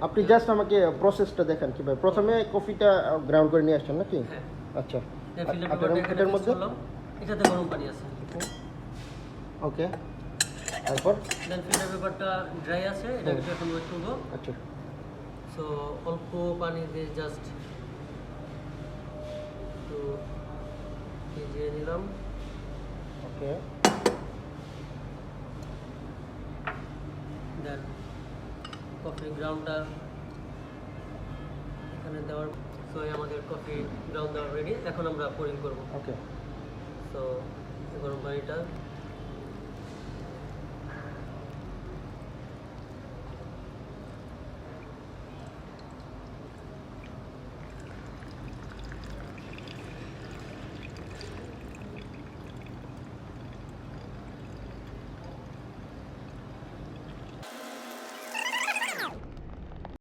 আপনি জাস্ট আমাকে প্রসেসটা দেখান কিভাবে প্রথমে কফিটা গ্রাউন্ড করে নিয়ে আসছেন নাকি? হ্যাঁ। আচ্ছা ফিল্টার আর পেপারটা এটার মধ্যে এটাতে গরম পানি আছে। ওকে তারপর দেন ফিল্টার পেপারটা ড্রাই আছে, এটাকে এখন ওয়েট করবো। আচ্ছা সো অল্প পানি দিয়ে জাস্ট একটু ভিজিয়ে নিলাম। ওকে দেন কফি গ্রাউন্ডটা এখানে দেওয়ার, সো আমাদের কফি গ্রাউন্ড দেওয়া রেডি। এখন আমরা পোরিং করবো। ওকে সো গরম পানিটা